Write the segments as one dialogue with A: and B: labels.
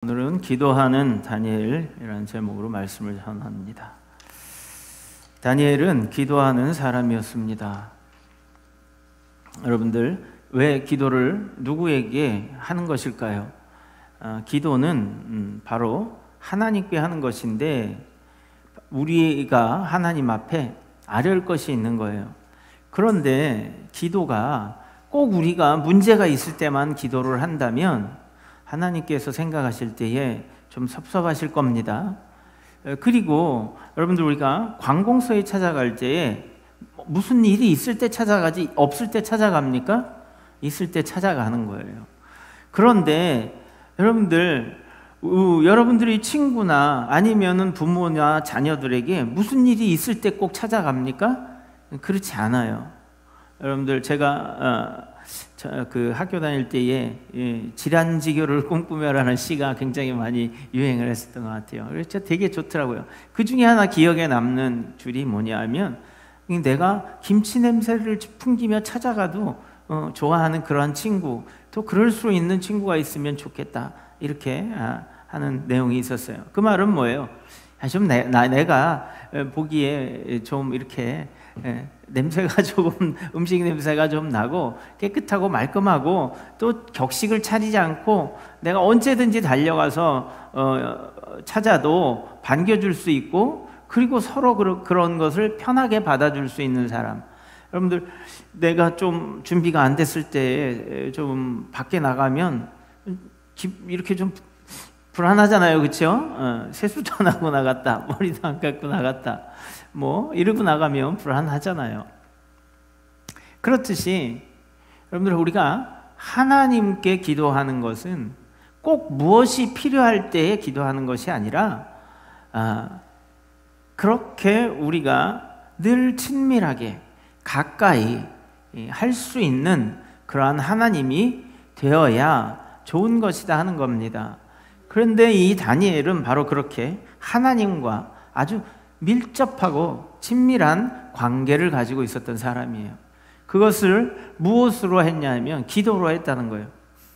A: 오늘은 기도하는 다니엘이라는 제목으로 말씀을 전합니다. 다니엘은 기도하는 사람이었습니다. 여러분들, 왜 기도를 누구에게 하는 것일까요? 기도는 바로 하나님께 하는 것인데 우리가 하나님 앞에 아뢰을 것이 있는 거예요. 그런데 기도가 꼭 우리가 문제가 있을 때만 기도를 한다면 하나님께서 생각하실 때에 좀 섭섭하실 겁니다. 그리고 여러분들, 우리가 관공서에 찾아갈 때에 무슨 일이 있을 때 찾아가지 없을 때 찾아갑니까? 있을 때 찾아가는 거예요. 그런데 여러분들이 친구나 아니면은 부모나 자녀들에게 무슨 일이 있을 때 꼭 찾아갑니까? 그렇지 않아요. 여러분들, 제가 그 학교 다닐 때에 질환지교를 꿈꾸며라는 시가 굉장히 많이 유행을 했었던 것 같아요. 그래서 되게 좋더라고요. 그 중에 하나 기억에 남는 줄이 뭐냐 하면, 내가 김치 냄새를 풍기며 찾아가도 좋아하는 그러한 친구, 또 그럴 수 있는 친구가 있으면 좋겠다, 이렇게 하는 내용이 있었어요. 그 말은 뭐예요? 좀 내가 보기에 좀 이렇게 냄새가 조금, 음식 냄새가 좀 나고 깨끗하고 말끔하고 또 격식을 차리지 않고 내가 언제든지 달려가서 찾아도 반겨줄 수 있고, 그리고 서로 그런 것을 편하게 받아줄 수 있는 사람. 여러분들, 내가 좀 준비가 안 됐을 때 좀 밖에 나가면 이렇게 좀 불안하잖아요, 그렇죠? 세수도 안 하고 나갔다, 머리도 안 감고 나갔다, 이러고 나가면 불안하잖아요. 그렇듯이 여러분들, 우리가 하나님께 기도하는 것은 꼭 무엇이 필요할 때에 기도하는 것이 아니라 그렇게 우리가 늘 친밀하게 가까이 할 수 있는 그러한 하나님이 되어야 좋은 것이다 하는 겁니다. 그런데 이 다니엘은 바로 그렇게 하나님과 아주 밀접하고 친밀한 관계를 가지고 있었던 사람이에요. 그것을 무엇으로 했냐면 기도로 했다는 거예요.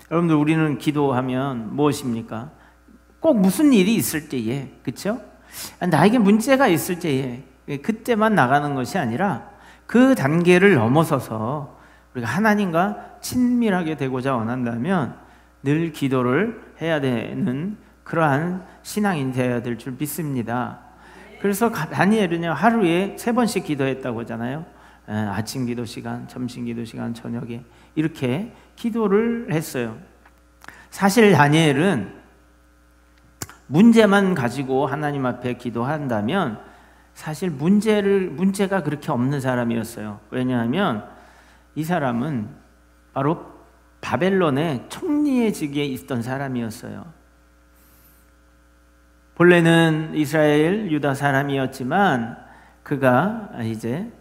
A: 여러분들, 우리는 기도하면 무엇입니까? 꼭 무슨 일이 있을 때에, 그렇죠? 나에게 문제가 있을 때에 그때만 나가는 것이 아니라 그 단계를 넘어서서 우리가 하나님과 친밀하게 되고자 원한다면 늘 기도를 해야 되는 그러한 신앙인 되어야 될 줄 믿습니다. 그래서 다니엘은요, 하루에 3번씩 기도했다고 하잖아요. 아침 기도 시간, 점심 기도 시간, 저녁에 이렇게 기도를 했어요. 사실 다니엘은 문제만 가지고 하나님 앞에 기도한다면 사실 문제가 그렇게 없는 사람이었어요. 왜냐하면 이 사람은 바로 바벨론의 총리의 직에 있던 사람이었어요. 본래는 이스라엘 유다 사람이었지만 그가 이제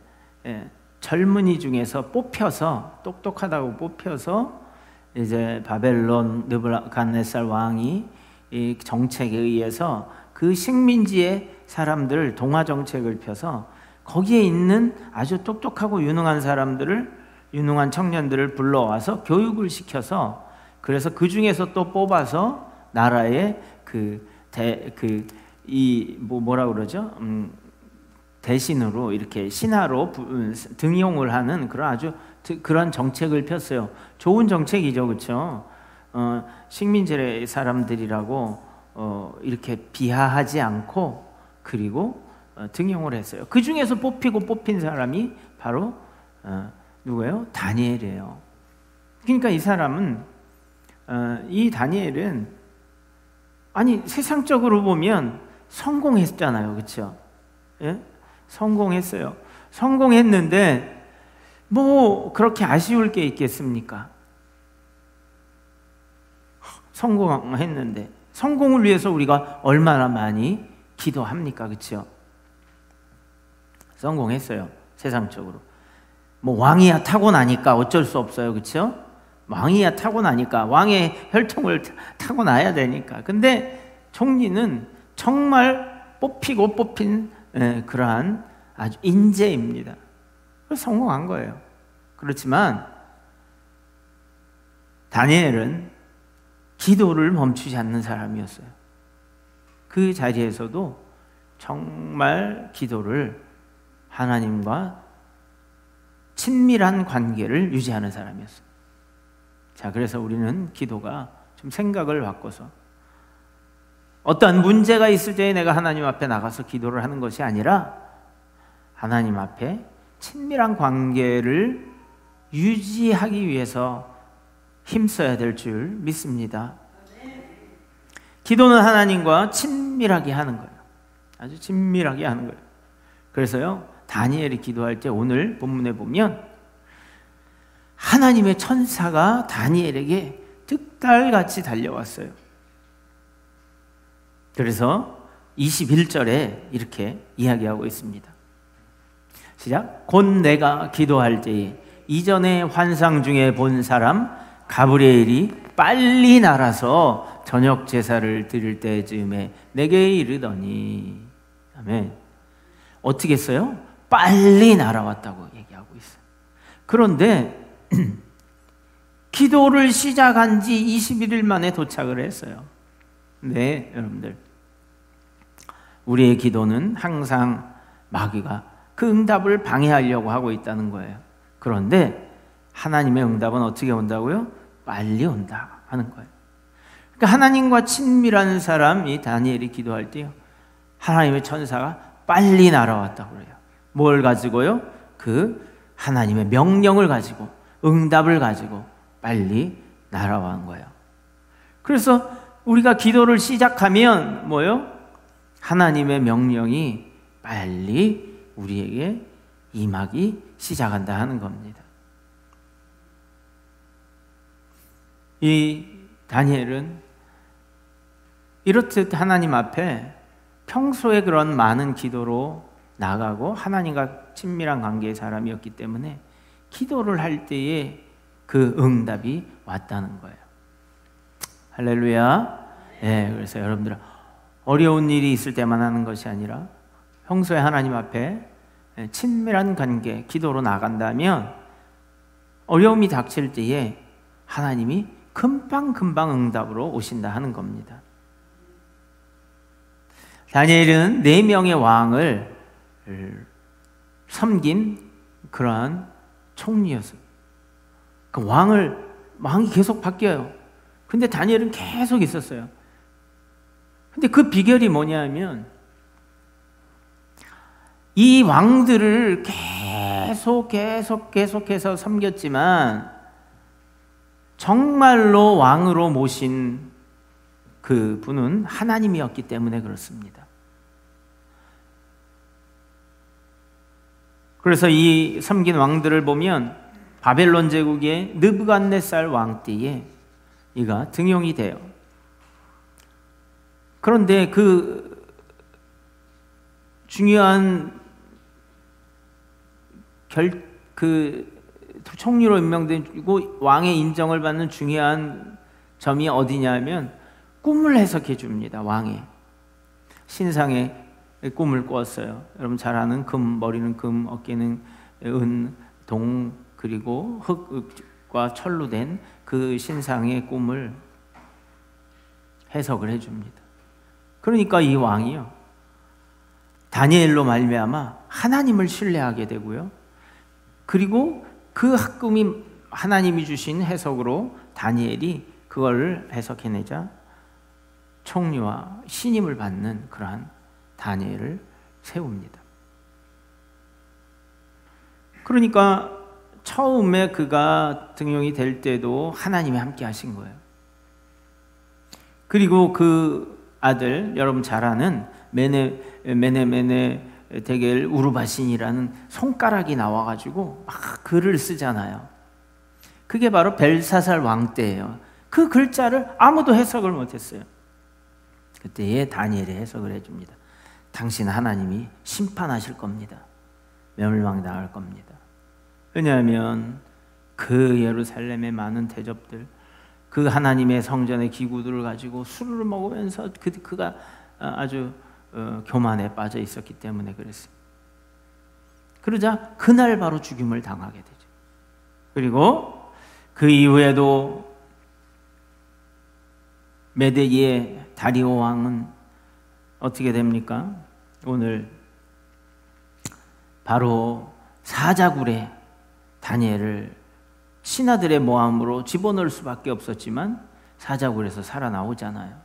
A: 젊은이 중에서 뽑혀서, 똑똑하다고 뽑혀서 이제 바벨론 느부갓네살 왕이 이 정책에 의해서 그 식민지의 사람들 동화 정책을 펴서 거기에 있는 아주 똑똑하고 유능한 청년들을 불러와서 교육을 시켜서, 그래서 그 중에서 또 뽑아서 나라의 대신으로 이렇게 신하로 등용을 하는 그런 정책을 폈어요. 좋은 정책이죠, 그렇죠? 식민지의 사람들이라고 이렇게 비하하지 않고, 그리고 등용을 했어요. 그 중에서 뽑힌 사람이 바로 누구예요? 다니엘이에요. 그러니까 이 다니엘은 세상적으로 보면 성공했잖아요, 그렇죠? 예? 성공했어요. 성공했는데 그렇게 아쉬울 게 있겠습니까? 성공했는데 성공을 위해서 우리가 얼마나 많이 기도합니까, 그렇죠? 성공했어요, 세상적으로. 왕이야 타고나니까 어쩔 수 없어요, 그렇죠? 왕이야 타고나니까, 왕의 혈통을 타고나야 되니까. 근데 총리는 정말 뽑히고 뽑힌 그러한 아주 인재입니다. 그래서 성공한 거예요. 그렇지만 다니엘은 기도를 멈추지 않는 사람이었어요. 그 자리에서도 정말 기도를 하나님과 친밀한 관계를 유지하는 사람이었어요. 자, 그래서 우리는 기도가 좀 생각을 바꿔서 어떠한 문제가 있을 때 내가 하나님 앞에 나가서 기도를 하는 것이 아니라 하나님 앞에 친밀한 관계를 유지하기 위해서 힘써야 될 줄 믿습니다. 기도는 하나님과 친밀하게 하는 거예요. 아주 친밀하게 하는 거예요. 그래서요, 다니엘이 기도할 때 오늘 본문에 보면 하나님의 천사가 다니엘에게 득달같이 달려왔어요. 그래서 21절에 이렇게 이야기하고 있습니다. 시작. 곧 내가 기도할 때에 이전에 환상 중에 본 사람 가브리엘이 빨리 날아서 저녁 제사를 드릴 때쯤에 내게 이르더니, 아멘. 어떻게 했어요? 빨리 날아왔다고 얘기하고 있어요. 그런데 기도를 시작한 지 21일 만에 도착을 했어요. 네, 여러분들, 우리의 기도는 항상 마귀가 그 응답을 방해하려고 하고 있다는 거예요. 그런데 하나님의 응답은 어떻게 온다고요? 빨리 온다 하는 거예요. 그러니까 하나님과 친밀한 사람이 다니엘이 기도할 때요, 하나님의 천사가 빨리 날아왔다고 그래요. 뭘 가지고요? 그 하나님의 명령을 가지고, 응답을 가지고 빨리 날아온 거예요. 그래서 우리가 기도를 시작하면 뭐요? 하나님의 명령이 빨리 우리에게 임하기 시작한다 하는 겁니다. 이 다니엘은 이렇듯 하나님 앞에 평소에 그런 많은 기도로 나가고 하나님과 친밀한 관계의 사람이었기 때문에 기도를 할 때에 그 응답이 왔다는 거예요. 할렐루야. 네, 그래서 여러분들 어려운 일이 있을 때만 하는 것이 아니라 평소에 하나님 앞에 친밀한 관계, 기도로 나간다면 어려움이 닥칠 때에 하나님이 금방금방 응답으로 오신다 하는 겁니다. 다니엘은 4명의 왕을 섬긴 그러한 총리였어요. 그 왕이 계속 바뀌어요. 근데 다니엘은 계속 있었어요. 근데 그 비결이 뭐냐면 이 왕들을 계속해서 섬겼지만 정말로 왕으로 모신 그 분은 하나님이었기 때문에 그렇습니다. 그래서 이 섬긴 왕들을 보면 바벨론 제국의 느부갓네살 왕 때에 이가 등용이 돼요. 그런데 그 중요한 총리로 임명되고 왕의 인정을 받는 중요한 점이 어디냐면 꿈을 해석해 줍니다. 왕의 신상의 꿈을 꾸었어요. 여러분 잘 아는 금, 머리는 금, 어깨는 은, 동, 그리고 흙과 철로 된 그 신상의 꿈을 해석을 해줍니다. 그러니까 이 왕이요, 다니엘로 말미암아 하나님을 신뢰하게 되고요, 그리고 그 꿈이 하나님이 주신 해석으로 다니엘이 그걸 해석해내자 총리와 신임을 받는 그러한 다니엘을 세웁니다. 그러니까 처음에 그가 등용이 될 때도 하나님이 함께 하신 거예요. 그리고 그 아들, 여러분 잘 아는 메네 데겔 우르바신이라는 손가락이 나와가지고 막 글을 쓰잖아요. 그게 바로 벨사살 왕 때예요. 그 글자를 아무도 해석을 못했어요. 그때에 다니엘이 해석을 해줍니다. 당신 하나님이 심판하실 겁니다. 멸망당할 겁니다. 왜냐하면 그 예루살렘의 많은 대접들, 그 하나님의 성전의 기구들을 가지고 술을 먹으면서 그가 아주 교만에 빠져 있었기 때문에 그랬어요. 그러자 그날 바로 죽임을 당하게 되죠. 그리고 그 이후에도 메대기의 다리오 왕은 어떻게 됩니까? 오늘 바로 사자굴에 다니엘을 신하들의 모함으로 집어넣을 수밖에 없었지만 사자굴에서 살아나오잖아요.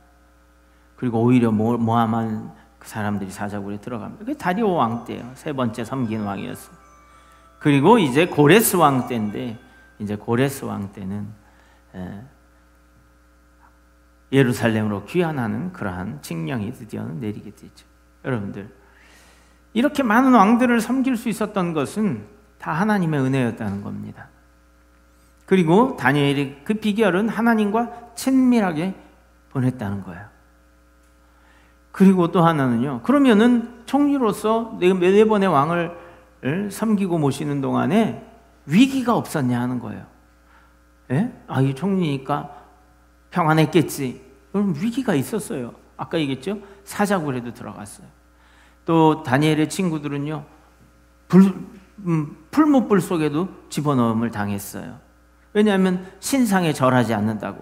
A: 그리고 오히려 모함한 그 사람들이 사자굴에 들어갑니다. 그게 다리오 왕 때예요. 세 번째 섬긴 왕이었어요. 그리고 이제 고레스 왕 때인데, 이제 고레스 왕 때는 예루살렘으로 귀환하는 그러한 칙령이 드디어 내리게 되죠. 여러분들, 이렇게 많은 왕들을 섬길 수 있었던 것은 다 하나님의 은혜였다는 겁니다. 그리고 다니엘이 그 비결은 하나님과 친밀하게 보냈다는 거예요. 그리고 또 하나는요, 그러면은 총리로서 네 번의 왕을 섬기고 모시는 동안에 위기가 없었냐 하는 거예요. 예? 아, 이 총리니까 평안했겠지. 그럼 위기가 있었어요. 아까 얘기했죠? 사자굴에도 들어갔어요. 또 다니엘의 친구들은요, 풀무불 속에도 집어넣음을 당했어요. 왜냐하면 신상에 절하지 않는다고.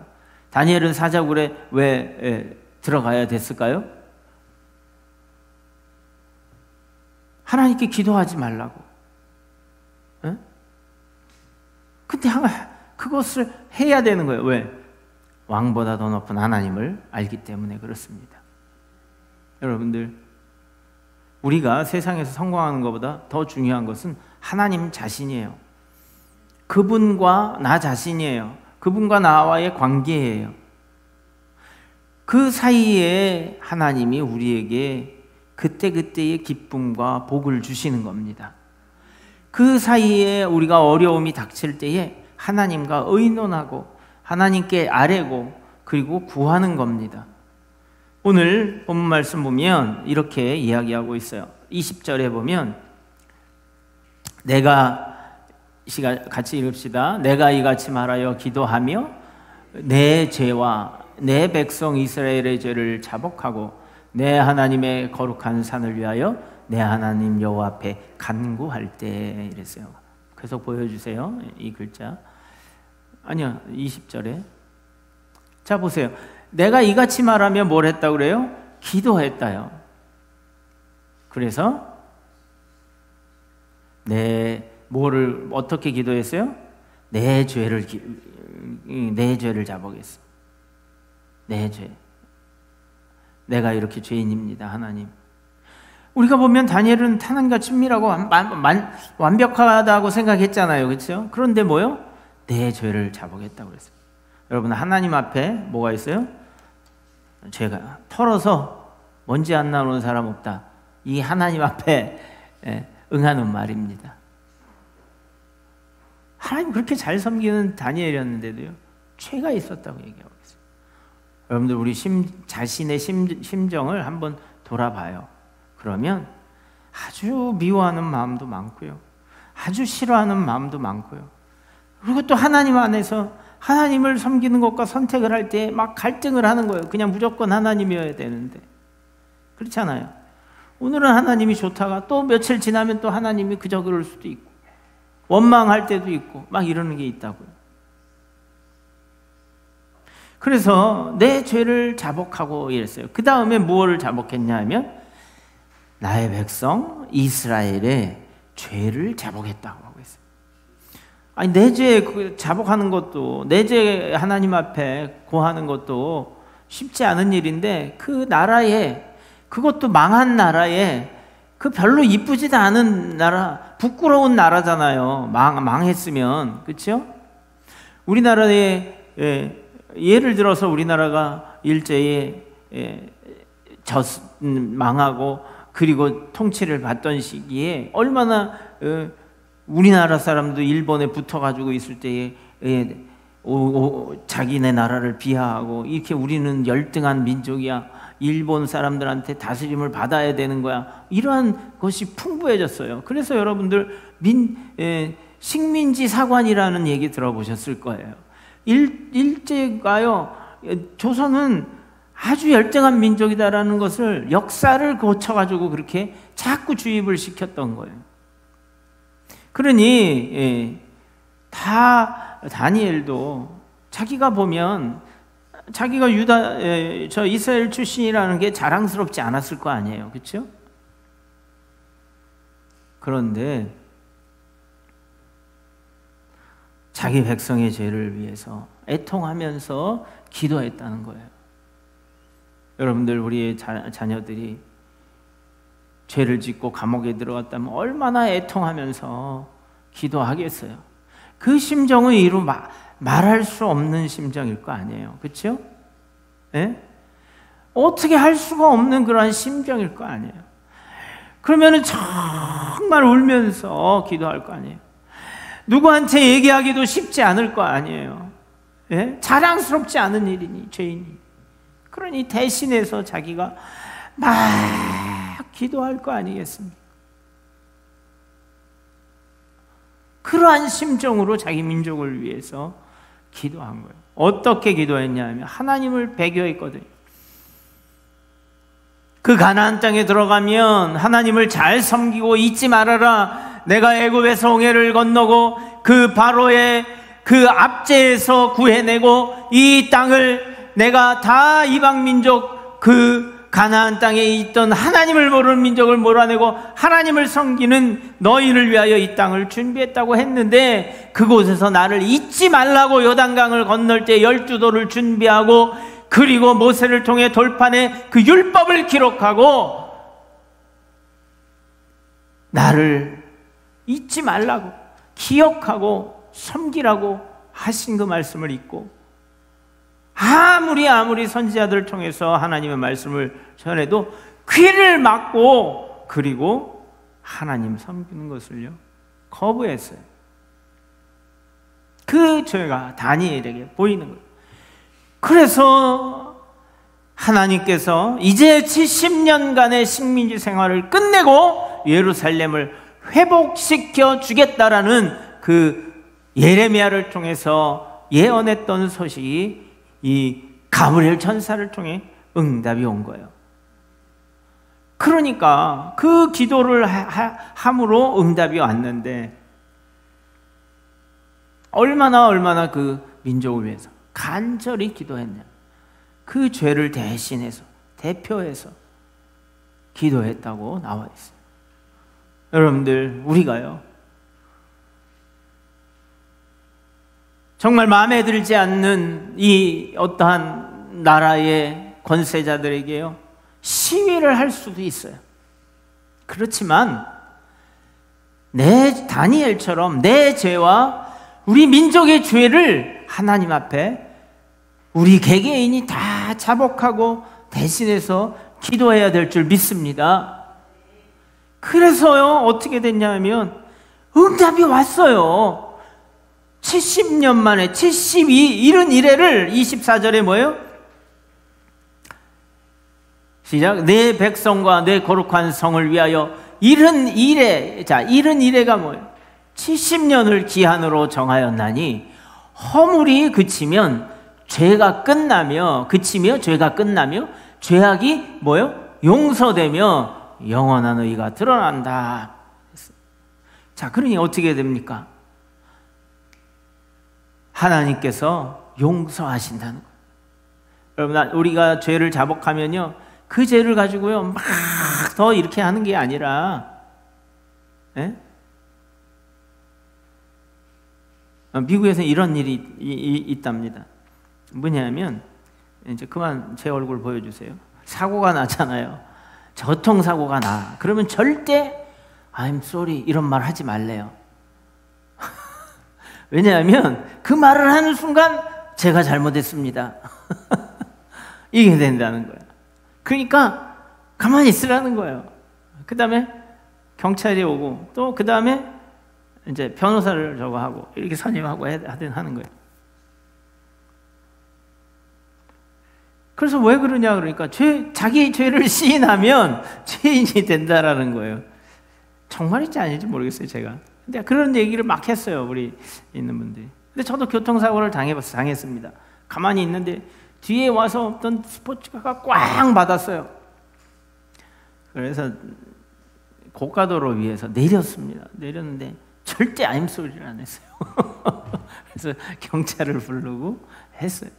A: 다니엘은 사자굴에 왜 들어가야 됐을까요? 하나님께 기도하지 말라고. 에? 근데 그것을 해야 되는 거예요. 왜? 왕보다 더 높은 하나님을 알기 때문에 그렇습니다. 여러분들, 우리가 세상에서 성공하는 것보다 더 중요한 것은 하나님 자신이에요. 그분과 나 자신이에요. 그분과 나와의 관계예요. 그 사이에 하나님이 우리에게 그때그때의 기쁨과 복을 주시는 겁니다. 그 사이에 우리가 어려움이 닥칠 때에 하나님과 의논하고 하나님께 아뢰고 그리고 구하는 겁니다. 오늘 본문 말씀 보면 이렇게 이야기하고 있어요. 20절에 보면 같이 읽읍시다. 내가 이같이 말하여 기도하며 내 죄와 내 백성 이스라엘의 죄를 자복하고 내 하나님의 거룩한 산을 위하여 내 하나님 여호와 앞에 간구할 때 이랬어요. 계속 보여주세요. 이 글자. 아니요, 20절에. 자, 보세요. 내가 이같이 말하며 뭘 했다고 그래요? 기도했다요. 그래서 뭐를 어떻게 기도했어요? 내 죄를 자복했어. 내 죄. 내가 이렇게 죄인입니다, 하나님. 우리가 보면 다니엘은 하나님과 친밀하고 완벽하다고 생각했잖아요, 그렇죠? 그런데 뭐요? 내 죄를 자복했다고 그랬어요. 여러분, 하나님 앞에 뭐가 있어요? 죄가 털어서 먼지 안 나오는 사람 없다. 이 하나님 앞에 응하는 말입니다. 하나님 그렇게 잘 섬기는 다니엘이었는데도요, 죄가 있었다고 얘기하고 있어요. 여러분들, 우리 자신의 심정을 한번 돌아봐요. 그러면 아주 미워하는 마음도 많고요, 아주 싫어하는 마음도 많고요, 그리고 또 하나님 안에서 하나님을 섬기는 것과 선택을 할 때 막 갈등을 하는 거예요. 그냥 무조건 하나님이어야 되는데 그렇잖아요. 오늘은 하나님이 좋다가 또 며칠 지나면 또 하나님이 그저 그럴 수도 있고, 원망할 때도 있고 막 이러는 게 있다고요. 그래서 내 죄를 자복하고 이랬어요. 그 다음에 무엇을 자복했냐 하면 나의 백성 이스라엘의 죄를 자복했다고 하고 있어요. 아니, 내 죄 자복하는 것도, 내 죄 하나님 앞에 고하는 것도 쉽지 않은 일인데, 그 나라에, 그것도 망한 나라에, 그 별로 이쁘지도 않은 나라, 부끄러운 나라잖아요. 망했으면, 그렇죠? 우리나라에 예를 들어서 우리나라가 일제에 망하고 그리고 통치를 받던 시기에 얼마나 우리나라 사람도 일본에 붙어가지고 있을 때에 자기네 나라를 비하하고, 이렇게 우리는 열등한 민족이야, 일본 사람들한테 다스림을 받아야 되는 거야, 이러한 것이 풍부해졌어요. 그래서 여러분들 식민지 사관이라는 얘기 들어보셨을 거예요. 일제가요, 조선은 아주 열등한 민족이다라는 것을, 역사를 거쳐가지고 그렇게 자꾸 주입을 시켰던 거예요. 그러니 다니엘도 자기가 보면 자기가 저 이스라엘 출신이라는 게 자랑스럽지 않았을 거 아니에요, 그렇죠? 그런데 자기 백성의 죄를 위해서 애통하면서 기도했다는 거예요. 여러분들, 우리의 자녀들이 죄를 짓고 감옥에 들어갔다면 얼마나 애통하면서 기도하겠어요. 그 심정은 이루 말할 수 없는 심정일 거 아니에요, 그렇죠? 예? 어떻게 할 수가 없는 그러한 심정일 거 아니에요. 그러면은 정말 울면서 기도할 거 아니에요. 누구한테 얘기하기도 쉽지 않을 거 아니에요. 예? 자랑스럽지 않은 일이니, 죄인이. 그러니 대신해서 자기가 막 기도할 거 아니겠습니까? 그러한 심정으로 자기 민족을 위해서 기도한 거예요. 어떻게 기도했냐면 하나님을 배교했거든요. 그 가나안 땅에 들어가면 하나님을 잘 섬기고 잊지 말아라. 내가 애굽에서 홍해를 건너고 그 바로의 그 압제에서 구해내고 이 땅을 내가 다 이방 민족, 그 가나안 땅에 있던 하나님을 모르는 민족을 몰아내고 하나님을 섬기는 너희를 위하여 이 땅을 준비했다고 했는데, 그곳에서 나를 잊지 말라고 요단강을 건널 때 12도를 준비하고, 그리고 모세를 통해 돌판에 그 율법을 기록하고 나를 잊지 말라고, 기억하고 섬기라고 하신 그 말씀을 잊고 아무리 선지자들을 통해서 하나님의 말씀을 전해도 귀를 막고, 그리고 하나님 섬기는 것을요 거부했어요. 그 죄가 다니엘에게 보이는 거예요. 그래서 하나님께서 이제 70년간의 식민지 생활을 끝내고 예루살렘을 회복시켜 주겠다라는 그 예레미야를 통해서 예언했던 소식이 이 가브리엘 천사를 통해 응답이 온 거예요. 그러니까 그 기도를 함으로 응답이 왔는데, 얼마나 그 민족을 위해서 간절히 기도했냐. 그 죄를 대신해서, 대표해서 기도했다고 나와 있어요. 여러분들, 우리가요 정말 마음에 들지 않는 이 어떠한 나라의 권세자들에게요 시위를 할 수도 있어요. 그렇지만 다니엘처럼 내 죄와 우리 민족의 죄를 하나님 앞에 우리 개개인이 다 자복하고 대신해서 기도해야 될 줄 믿습니다. 그래서요 어떻게 됐냐면 응답이 왔어요. 70년 만에 71회를 24절에 뭐예요? 시작. 내 백성과 내 거룩한 성을 위하여 71회. 자, 71회가 뭐예요? 70년을 기한으로 정하였나니 허물이 그치면 죄가 끝나며 죄악이 뭐예요? 용서되며 영원한 의가 드러난다. 자, 그러니 어떻게 됩니까? 하나님께서 용서하신다는 거예요. 여러분, 우리가 죄를 자복하면요 그 죄를 가지고요 막 더 이렇게 하는 게 아니라, 예? 미국에서는 이런 일이 있답니다. 뭐냐면, 이제 그만 제 얼굴 보여주세요. 사고가 나잖아요. 교통사고가 나. 그러면 절대 I'm sorry 이런 말 하지 말래요. 왜냐하면 그 말을 하는 순간 제가 잘못했습니다. 이게 된다는 거예요. 그러니까 가만히 있으라는 거예요. 그 다음에 경찰이 오고 또 그 다음에 이제 변호사를 저거 하고 이렇게 선임하고 하는 거예요. 그래서 왜 그러냐 그러니까 자기 죄를 시인하면 죄인이 된다라는 거예요. 정말인지 아닌지 모르겠어요 제가. 근데 그런 얘기를 막 했어요 우리 있는 분들이. 근데 저도 교통사고를 당했습니다. 가만히 있는데 뒤에 와서 어떤 스포츠카가 꽝 받았어요. 그래서 고가도로 위에서 내렸습니다. 내렸는데 절대 I'm sorry를 안 했어요. 그래서 경찰을 부르고 했어요.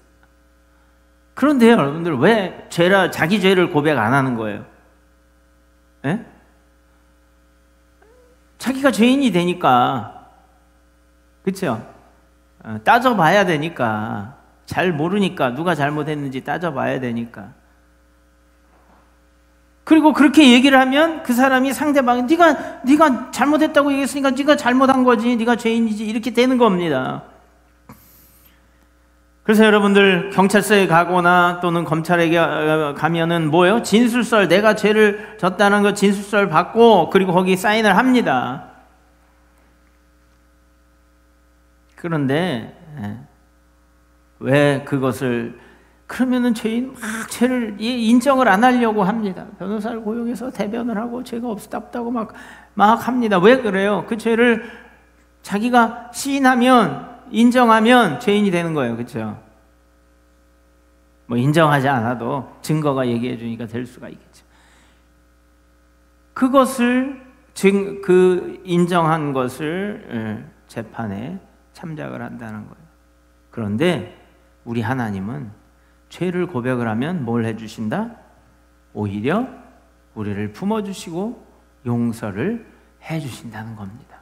A: 그런데요, 여러분들, 왜 자기 죄를 고백 안 하는 거예요? 예? 자기가 죄인이 되니까, 그렇죠? 따져봐야 되니까, 잘 모르니까, 누가 잘못했는지 따져봐야 되니까. 그리고 그렇게 얘기를 하면 그 사람이 상대방이 네가 잘못했다고 얘기했으니까 네가 잘못한 거지, 네가 죄인이지, 이렇게 되는 겁니다. 그래서 여러분들, 경찰서에 가거나 또는 검찰에 가면은 뭐예요? 진술서, 내가 죄를 졌다는 거 진술서를 받고, 그리고 거기 사인을 합니다. 그런데 왜 그것을, 그러면은 죄인 막 죄를 인정을 안 하려고 합니다. 변호사를 고용해서 대변을 하고 죄가 없었다고 막 합니다. 왜 그래요? 그 죄를 자기가 시인하면, 인정하면 죄인이 되는 거예요. 그렇죠? 뭐 인정하지 않아도 증거가 얘기해 주니까 될 수가 있겠죠. 그것을 그 인정한 것을 재판에 참작을 한다는 거예요. 그런데 우리 하나님은 죄를 고백을 하면 뭘 해주신다? 오히려 우리를 품어주시고 용서를 해주신다는 겁니다.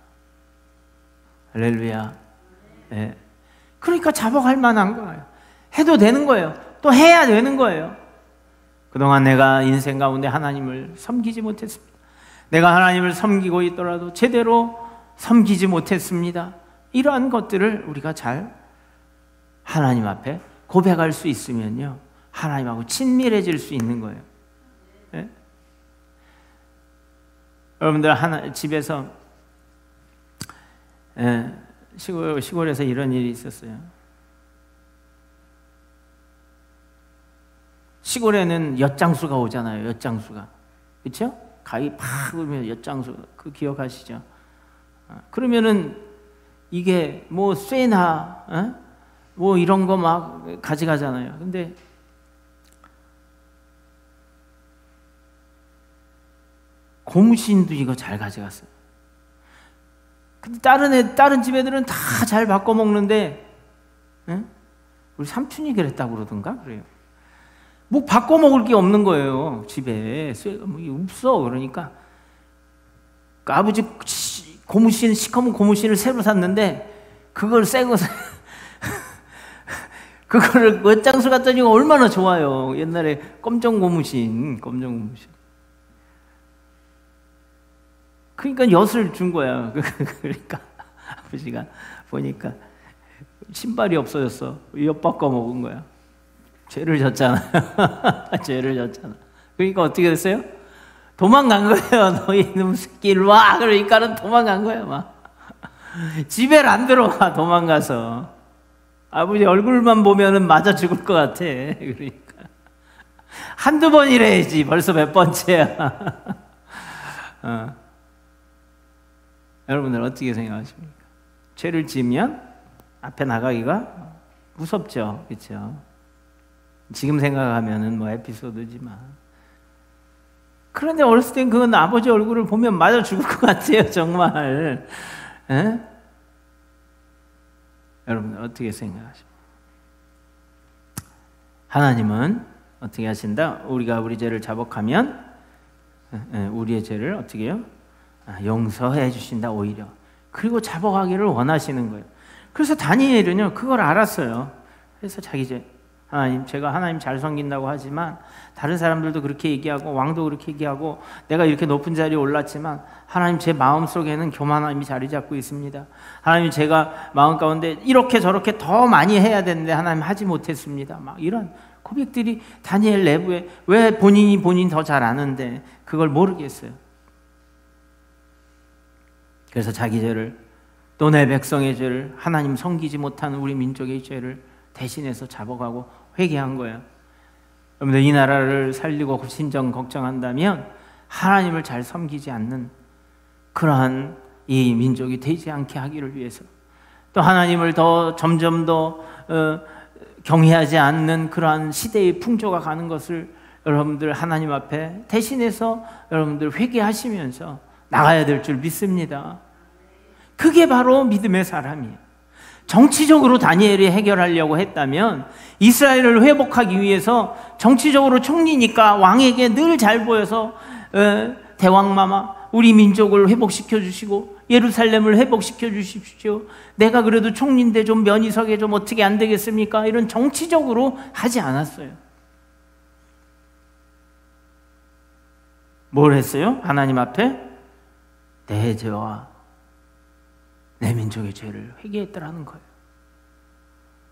A: 할렐루야. 네. 그러니까 자복할 만한 거예요. 해도 되는 거예요. 또 해야 되는 거예요. 그동안 내가 인생 가운데 하나님을 섬기지 못했습니다. 내가 하나님을 섬기고 있더라도 제대로 섬기지 못했습니다. 이러한 것들을 우리가 잘 하나님 앞에 고백할 수 있으면요, 하나님하고 친밀해질 수 있는 거예요. 네? 여러분들 집에서 시골에서 이런 일이 있었어요. 시골에는 엿장수가 오잖아요. 엿장수가, 그렇죠? 가위 팍 울면 엿장수, 그 기억하시죠? 그러면은 이게 뭐 쇠나 뭐 이런 거 막 가져가잖아요. 근데 고무신도 이거 잘 가져갔어요. 근데 다른 집 애들은 다 잘 바꿔 먹는데, 우리 삼촌이 그랬다고 그러던가 그래요. 뭐 바꿔 먹을 게 없는 거예요. 집에 뭐 없어. 그러니까 그 아버지 시커먼 고무신을 새로 샀는데 그걸 새거 그거를 엿장수 갖다 주면 얼마나 좋아요. 옛날에 검정 고무신. 그러니까 엿을 준 거야. 그러니까 아버지가 보니까 신발이 없어졌어. 엿 바꿔 먹은 거야. 죄를 졌잖아. 죄를 졌잖아. 그러니까 어떻게 됐어요? 도망간 거예요. 너희 이놈 새끼 일로 와. 그러니까는 도망간 거야. 막 집에 안 들어와. 도망가서 아버지 얼굴만 보면은 맞아 죽을 것 같아. 그러니까 한두 번이래야지. 벌써 몇 번째야. 여러분들 어떻게 생각하십니까? 죄를 지으면 앞에 나가기가 무섭죠, 그렇죠? 지금 생각하면은 뭐 에피소드지만, 그런데 어렸을 땐 그건 아버지 얼굴을 보면 맞아 죽을 것 같아요, 정말. 에? 여러분들 어떻게 생각하십니까? 하나님은 어떻게 하신다? 우리가 우리 죄를 자복하면 우리의 죄를 어떻게 해요? 용서해 주신다, 오히려. 그리고 자복하기를 원하시는 거예요. 그래서 다니엘은요, 그걸 알았어요. 그래서 자기 죄, 제가 하나님 잘 섬긴다고 하지만 다른 사람들도 그렇게 얘기하고 왕도 그렇게 얘기하고 내가 이렇게 높은 자리에 올랐지만 하나님, 제 마음속에는 교만함이 자리 잡고 있습니다. 하나님, 제가 마음 가운데 이렇게 저렇게 더 많이 해야 되는데 하나님 하지 못했습니다. 막 이런 고백들이 다니엘 내부에, 왜 본인 더 잘 아는데 그걸 모르겠어요. 그래서 자기 죄를, 또 내 백성의 죄를, 하나님 섬기지 못하는 우리 민족의 죄를 대신해서 자복하고 회개한 거예요. 여러분들, 이 나라를 살리고 신정 걱정한다면 하나님을 잘 섬기지 않는 그러한 이 민족이 되지 않게 하기를 위해서, 또 하나님을 점점 더 경외하지 않는 그러한 시대의 풍조가 가는 것을 여러분들 하나님 앞에 대신해서 여러분들 회개하시면서 나가야 될 줄 믿습니다. 그게 바로 믿음의 사람이에요. 정치적으로 다니엘이 해결하려고 했다면 이스라엘을 회복하기 위해서 정치적으로 총리니까 왕에게 늘 잘 보여서 대왕마마 우리 민족을 회복시켜 주시고 예루살렘을 회복시켜 주십시오. 내가 그래도 총리인데 좀 면이석에 좀 어떻게 안 되겠습니까? 이런 정치적으로 하지 않았어요. 뭘 했어요? 하나님 앞에 내 죄와 내 민족의 죄를 회개했더라는 거예요.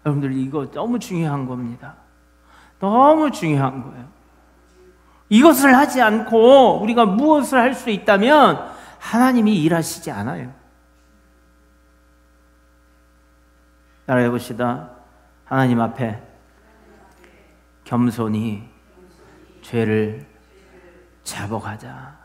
A: 여러분들 이거 너무 중요한 겁니다. 너무 중요한 거예요. 이것을 하지 않고 우리가 무엇을 할 수 있다면 하나님이 일하시지 않아요. 따라해 봅시다. 하나님 앞에 겸손히 죄를 자복하자.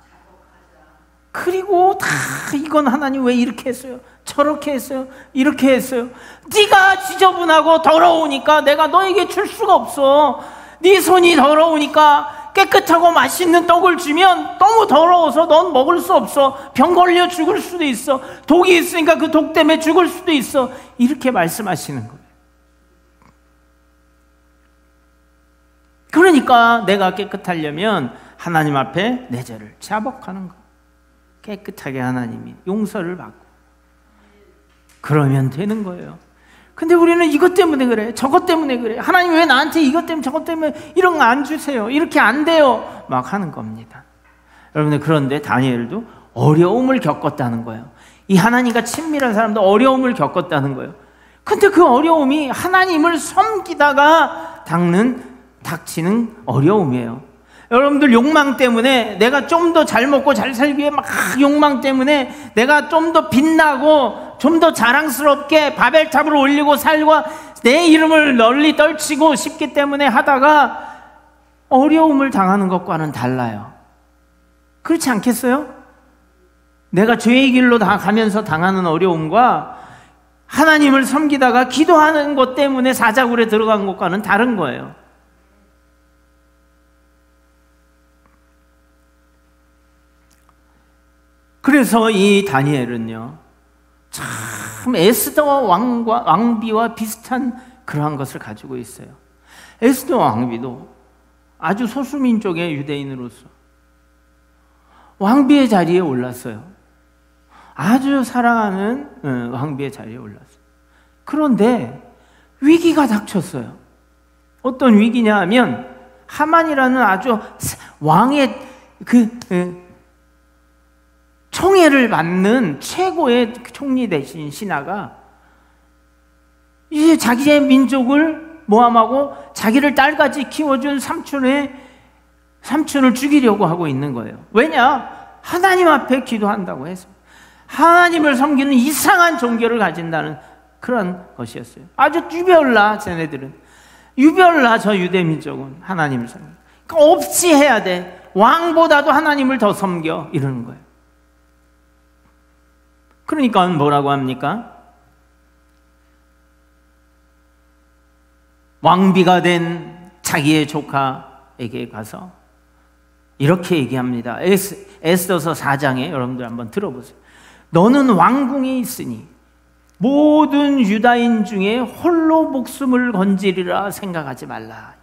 A: 그리고 다 이건 하나님 왜 이렇게 했어요? 저렇게 했어요? 이렇게 했어요? 네가 지저분하고 더러우니까 내가 너에게 줄 수가 없어. 네 손이 더러우니까 깨끗하고 맛있는 떡을 주면 너무 더러워서 넌 먹을 수 없어. 병 걸려 죽을 수도 있어. 독이 있으니까 그 독 때문에 죽을 수도 있어. 이렇게 말씀하시는 거예요. 그러니까 내가 깨끗하려면 하나님 앞에 내 죄를 자복하는 거예요. 깨끗하게 하나님이 용서를 받고 그러면 되는 거예요. 근데 우리는 이것 때문에 그래, 저것 때문에 그래, 하나님 왜 나한테 이것 때문에 저것 때문에 이런 거 안 주세요, 이렇게 안 돼요 막 하는 겁니다. 여러분들, 그런데 다니엘도 어려움을 겪었다는 거예요. 이 하나님과 친밀한 사람도 어려움을 겪었다는 거예요. 근데 그 어려움이 하나님을 섬기다가 닥치는 어려움이에요. 여러분들, 욕망 때문에 내가 좀 더 잘 먹고 잘 살기 위해 막 욕망 때문에 내가 좀 더 빛나고 좀 더 자랑스럽게 바벨탑을 올리고 살고 내 이름을 널리 떨치고 싶기 때문에 하다가 어려움을 당하는 것과는 달라요. 그렇지 않겠어요? 내가 죄의 길로 가면서 당하는 어려움과 하나님을 섬기다가 기도하는 것 때문에 사자굴에 들어간 것과는 다른 거예요. 그래서 이 다니엘은요, 참 에스더 왕비와 비슷한 그러한 것을 가지고 있어요. 에스더 왕비도 아주 소수민족의 유대인으로서 왕비의 자리에 올랐어요. 아주 사랑하는 왕비의 자리에 올랐어요. 그런데 위기가 닥쳤어요. 어떤 위기냐 하면 하만이라는 아주 왕의 총애를 받는 최고의 총리 대신 신하가 이제 자기의 민족을 모함하고 자기를 딸같이 키워준 삼촌을 죽이려고 하고 있는 거예요. 왜냐? 하나님 앞에 기도한다고 해서 하나님을 섬기는 이상한 종교를 가진다는 그런 것이었어요. 아주 유별나, 쟤네들은 유별나. 저 유대 민족은 하나님을 섬겨. 그러니까 없이 해야 돼. 왕보다도 하나님을 더 섬겨, 이러는 거예요. 그러니까 뭐라고 합니까? 왕비가 된 자기의 조카에게 가서 이렇게 얘기합니다. 에스더서 4장에 여러분들 한번 들어보세요. 너는 왕궁에 있으니 모든 유다인 중에 홀로 목숨을 건지리라 생각하지 말라.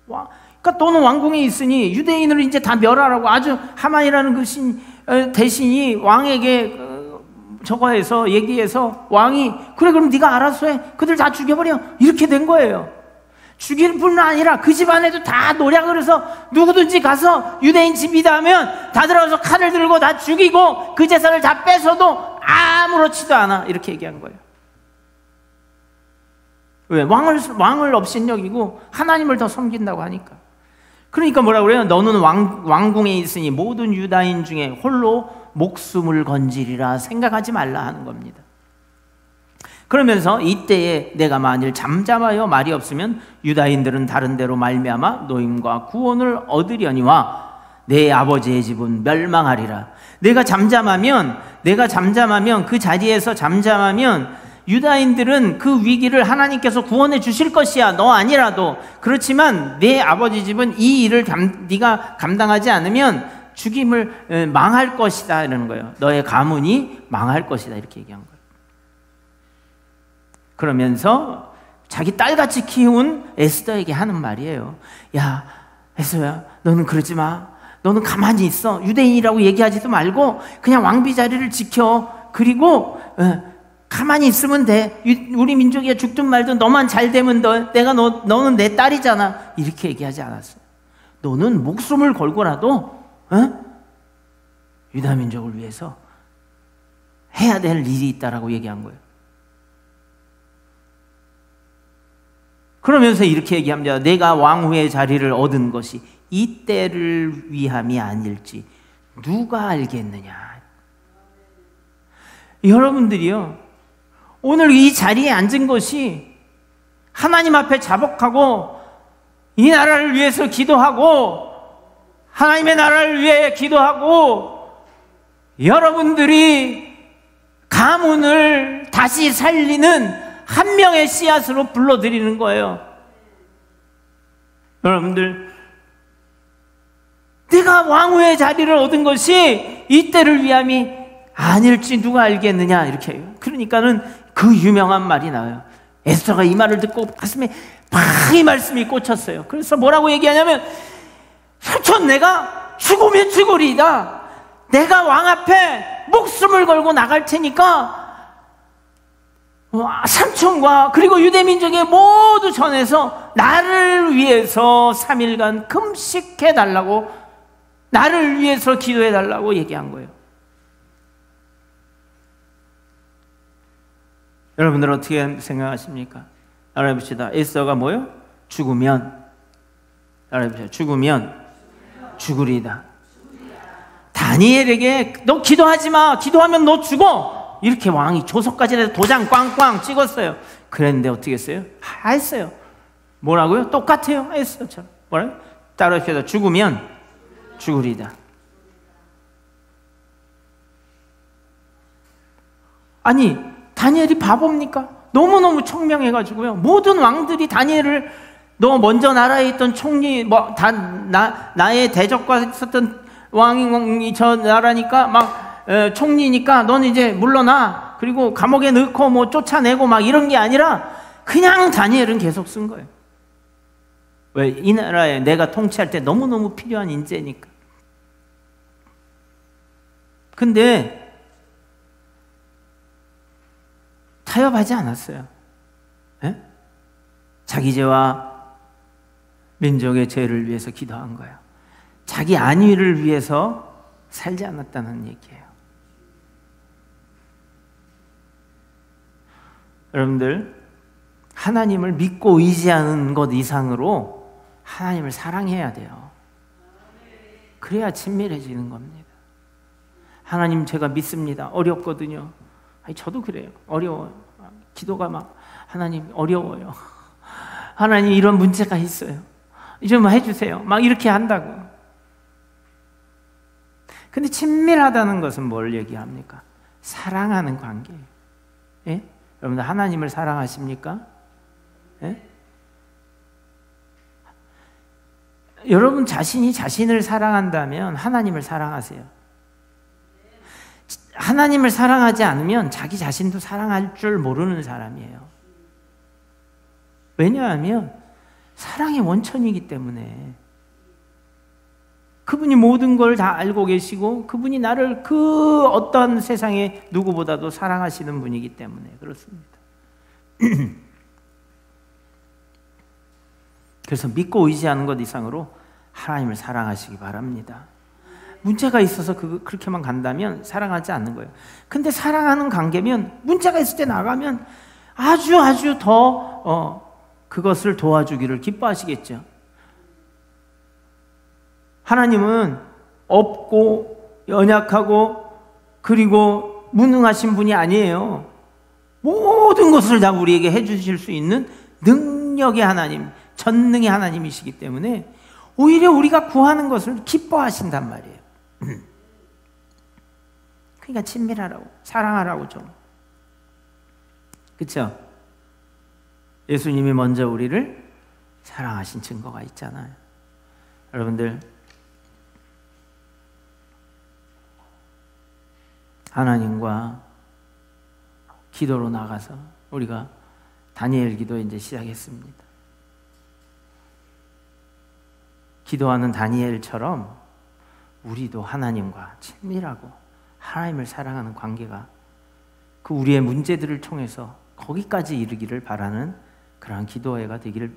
A: 그러니까 너는 왕궁에 있으니 유대인을 이제 다 멸하라고 아주 하만이라는 그 대신이 왕에게 저거 해서 얘기해서 왕이 그래 그럼 네가 알아서 해, 그들 다 죽여버려, 이렇게 된 거예요. 죽일 뿐 아니라 그 집안에도 다 노략을 해서 누구든지 가서 유대인 집이다 하면 다 들어가서 칼을 들고 다 죽이고 그 재산을 다 뺏어도 아무렇지도 않아, 이렇게 얘기한 거예요. 왜? 왕을 업신여기고 하나님을 더 섬긴다고 하니까. 그러니까 뭐라고 그래요? 너는 왕궁에 있으니 모든 유다인 중에 홀로 목숨을 건지리라 생각하지 말라 하는 겁니다. 그러면서 이때에 내가 만일 잠잠하여 말이 없으면 유다인들은 다른 데로 말미암아 노임과 구원을 얻으려니와 내 아버지의 집은 멸망하리라. 내가 잠잠하면 그 자리에서 잠잠하면 유다인들은 그 위기를 하나님께서 구원해 주실 것이야, 너 아니라도. 그렇지만 내 아버지 집은 이 일을 네가 감당하지 않으면 죽임을 망할 것이다, 이러는 거예요. 너의 가문이 망할 것이다, 이렇게 얘기한 거예요. 그러면서 자기 딸같이 키운 에스더에게 하는 말이에요. 야, 에스더야, 너는 그러지 마. 너는 가만히 있어. 유대인이라고 얘기하지도 말고 그냥 왕비 자리를 지켜. 그리고 가만히 있으면 돼. 우리 민족이 죽든 말든 너만 잘 되면 너는 내 딸이잖아. 이렇게 얘기하지 않았어요. 너는 목숨을 걸고라도 유다 민족을 위해서 해야 될 일이 있다라고 얘기한 거예요. 그러면서 이렇게 얘기합니다. 내가 왕후의 자리를 얻은 것이 이 때를 위함이 아닐지 누가 알겠느냐. 여러분들이요, 오늘 이 자리에 앉은 것이 하나님 앞에 자복하고 이 나라를 위해서 기도하고 하나님의 나라를 위해 기도하고 여러분들이 가문을 다시 살리는 한 명의 씨앗으로 불러드리는 거예요. 여러분들, 내가 왕후의 자리를 얻은 것이 이때를 위함이 아닐지 누가 알겠느냐, 이렇게 해요. 그러니까는 그 유명한 말이 나와요. 에스더가 이 말을 듣고 가슴에 막 이 말씀이 꽂혔어요. 그래서 뭐라고 얘기하냐면, 삼촌, 내가 죽으면 죽으리이다. 내가 왕 앞에 목숨을 걸고 나갈 테니까 삼촌과 그리고 유대민족의 모두 전에서 나를 위해서 3일간 금식해달라고, 나를 위해서 기도해달라고 얘기한 거예요. 여러분들 어떻게 생각하십니까? 따라해봅시다. 에스더가 뭐요? 죽으면, 따라해봅시다. 죽으면 죽으리다. 다니엘에게 너 기도하지 마. 기도하면 너 죽어. 이렇게 왕이 조서까지 해서 도장 꽝꽝 찍었어요. 그랬는데 어떻게 했어요? 했어요. 뭐라고요? 똑같아요. 에스더처럼. 뭐라고요? 따라합시다. 죽으면 죽으리다. 아니, 다니엘이 바보입니까? 너무너무 청명해가지고요, 모든 왕들이 다니엘을, 너 먼저 나라에 있던 총리, 나의 대적과 있었던 왕이 저 나라니까 막 총리니까 너는 이제 물러나. 그리고 감옥에 넣고 뭐 쫓아내고 막 이런 게 아니라 그냥 다니엘은 계속 쓴 거예요. 왜? 이 나라에 내가 통치할 때 너무너무 필요한 인재니까. 근데 타협하지 않았어요. 예? 자기 죄와 민족의 죄를 위해서 기도한 거예요. 자기 안위를 위해서 살지 않았다는 얘기예요. 여러분들, 하나님을 믿고 의지하는 것 이상으로 하나님을 사랑해야 돼요. 그래야 친밀해지는 겁니다. 하나님, 제가 믿습니다. 어렵거든요. 아니, 저도 그래요. 어려워요. 기도가 막, 하나님 어려워요. 하나님 이런 문제가 있어요. 좀 해주세요. 막 이렇게 한다고. 근데 친밀하다는 것은 뭘 얘기합니까? 사랑하는 관계예요. 예? 여러분들 하나님을 사랑하십니까? 예? 여러분 자신이 자신을 사랑한다면 하나님을 사랑하세요. 하나님을 사랑하지 않으면 자기 자신도 사랑할 줄 모르는 사람이에요. 왜냐하면 사랑의 원천이기 때문에. 그분이 모든 걸 다 알고 계시고 그분이 나를 그 어떤 세상의 누구보다도 사랑하시는 분이기 때문에 그렇습니다. 그래서 믿고 의지하는 것 이상으로 하나님을 사랑하시기 바랍니다. 문제가 있어서 그렇게만 간다면 사랑하지 않는 거예요. 근데 사랑하는 관계면 문제가 있을 때 나가면 아주 더 그것을 도와주기를 기뻐하시겠죠. 하나님은 없고 연약하고 그리고 무능하신 분이 아니에요. 모든 것을 다 우리에게 해주실 수 있는 능력의 하나님, 전능의 하나님이시기 때문에 오히려 우리가 구하는 것을 기뻐하신단 말이에요. 그러니까 친밀하라고, 사랑하라고 좀. 그렇죠? 예수님이 먼저 우리를 사랑하신 증거가 있잖아요. 여러분들, 하나님과 기도로 나가서 우리가 다니엘 기도 이제 시작했습니다. 기도하는 다니엘처럼 우리도 하나님과 친밀하고 하나님을 사랑하는 관계가 그 우리의 문제들을 통해서 거기까지 이르기를 바라는 그러한 기도회가 되기를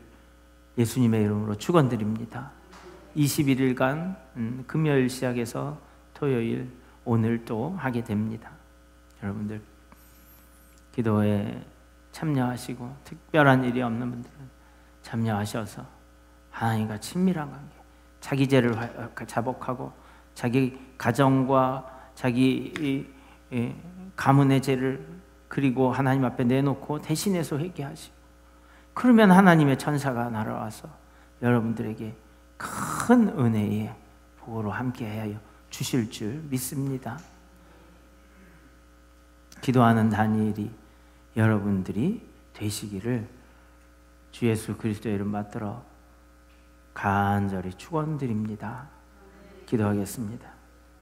A: 예수님의 이름으로 축원드립니다. 21일간 금요일 시작해서 토요일 오늘 또 하게 됩니다. 여러분들 기도에 참여하시고 특별한 일이 없는 분들은 참여하셔서 하나님과 친밀한 관계, 자기 죄를 자복하고 자기 가정과 자기 가문의 죄를 그리고 하나님 앞에 내놓고 대신해서 회개하시고, 그러면 하나님의 천사가 날아와서 여러분들에게 큰 은혜의 복으로 함께하여 주실 줄 믿습니다. 기도하는 다니엘이 여러분들이 되시기를 주 예수 그리스도의 이름 받들어 간절히 축원드립니다. 기도하겠습니다.